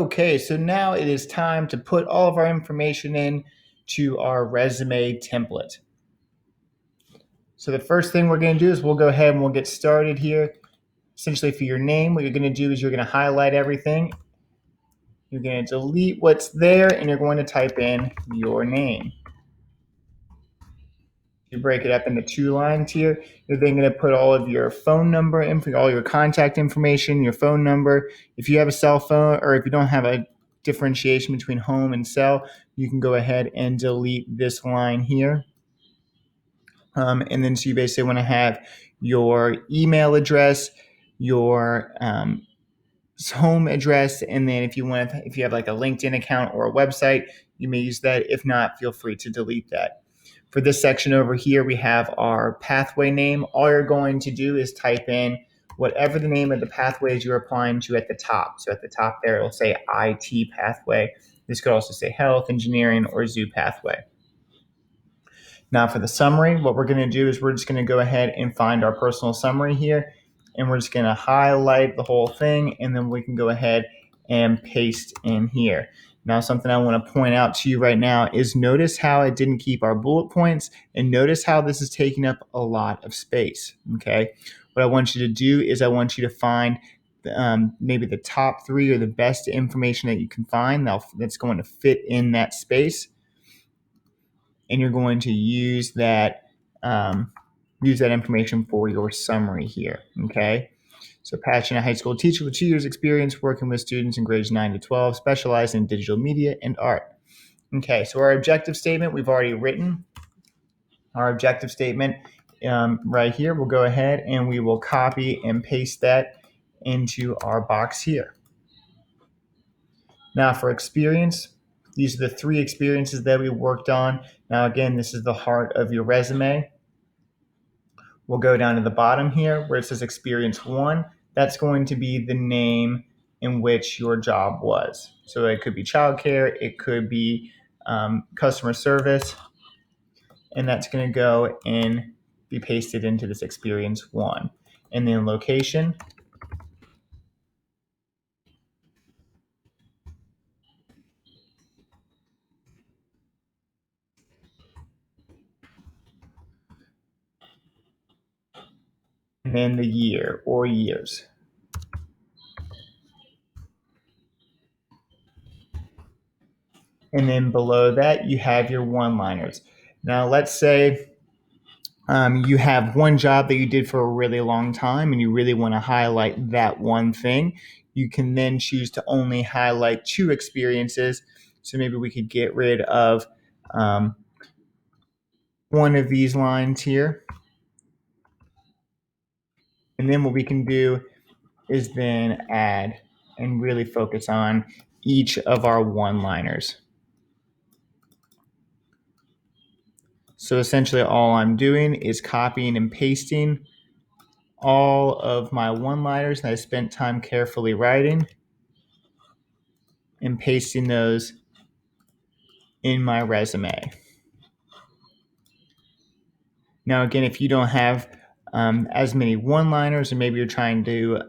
Okay, so now it is time to put all of our information in to our resume template. So the first thing we're going to do is we'll go ahead and we'll get started here. Essentially for your name, what you're going to do is you're going to highlight everything. You're going to delete what's there and you're going to type in your name. You break it up into 2 lines here. You're then going to put all of your phone number info, all your contact information, your phone number. If you have a cell phone or if you don't have a differentiation between home and cell, you can go ahead and delete this line here. And then so you basically want to have your email address, your home address, and then if you have like a LinkedIn account or a website, you may use that. If not, feel free to delete that. For this section over here, we have our pathway name. All you're going to do is type in whatever the name of the pathway is you're applying to at the top. So at the top there, it'll say IT pathway. This could also say health, engineering, or zoo pathway. Now for the summary, what we're going to do is we're just going to go ahead and find our personal summary here, and we're just going to highlight the whole thing, and then we can go ahead and paste in here. Now, something I want to point out to you right now is notice how I didn't keep our bullet points, and notice how this is taking up a lot of space, okay? What I want you to do is I want you to find maybe the top 3 or the best information that you can find that's going to fit in that space, and you're going to use that information for your summary here, okay? So passionate high school teacher with 2 years experience working with students in grades 9 to 12, specialized in digital media and art. Okay, so our objective statement, we've already written our objective statement right here. We'll go ahead and we will copy and paste that into our box here. Now for experience, these are the 3 experiences that we worked on. Now again, this is the heart of your resume. We'll go down to the bottom here where it says experience 1. That's going to be the name in which your job was. So it could be childcare, it could be customer service, and that's going to go and be pasted into this experience 1. And then location. And then the year or years. And then below that, you have your one-liners. Now, let's say you have one job that you did for a really long time and you really want to highlight that one thing. You can then choose to only highlight 2 experiences. So maybe we could get rid of one of these lines here. And then what we can do is then add and really focus on each of our one-liners. So essentially all I'm doing is copying and pasting all of my one-liners that I spent time carefully writing and pasting those in my resume. Now, again, if you don't have as many one-liners, or maybe you're trying to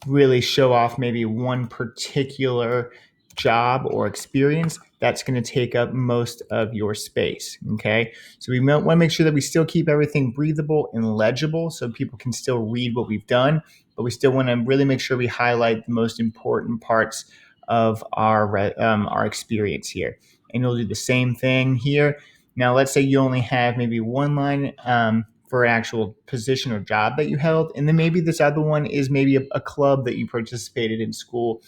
really show off maybe one particular job or experience, that's going to take up most of your space, okay? So we want to make sure that we still keep everything breathable and legible so people can still read what we've done, but we still want to really make sure we highlight the most important parts of our experience here. And you'll do the same thing here. Now, let's say you only have maybe one line for an actual position or job that you held, and then maybe this other one is maybe a club that you participated in school,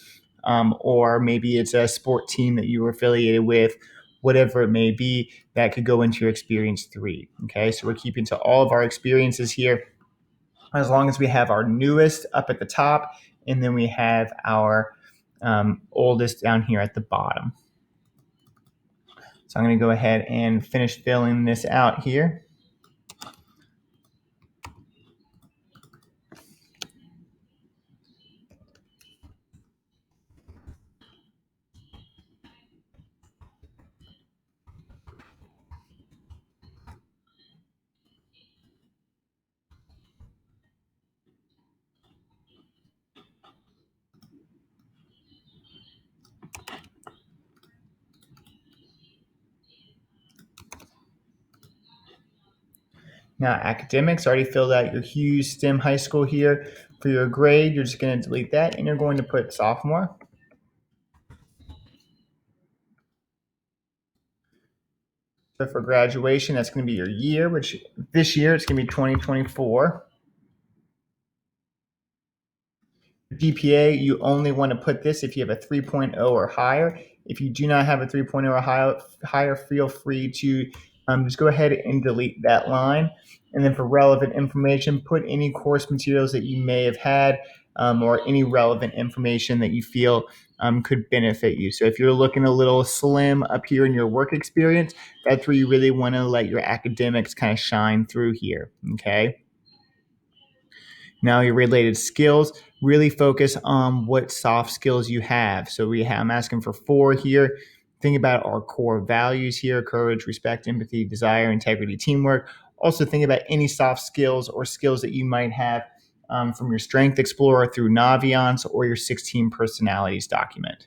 or maybe it's a sport team that you were affiliated with, whatever it may be. That could go into your experience 3. Okay, so we're keeping to all of our experiences here, as long as we have our newest up at the top, and then we have our oldest down here at the bottom. So I'm going to go ahead and finish filling this out here. Now, academics, already filled out your Hughes STEM High School here. For your grade, you're just going to delete that and you're going to put sophomore. So for graduation, that's going to be your year, which this year it's going to be 2024. GPA, you only want to put this if you have a 3.0 or higher. If you do not have a 3.0 or higher, feel free to just go ahead and delete that line. And then for relevant information, put any course materials that you may have had or any relevant information that you feel could benefit you. So if you're looking a little slim up here in your work experience, that's where you really want to let your academics kind of shine through here, okay? Now, your related skills, really focus on what soft skills you have. So I'm asking for 4 here. Think about our core values here: courage, respect, empathy, desire, integrity, teamwork. Also, think about any soft skills or skills that you might have from your Strength Explorer through Naviance or your 16 personalities document.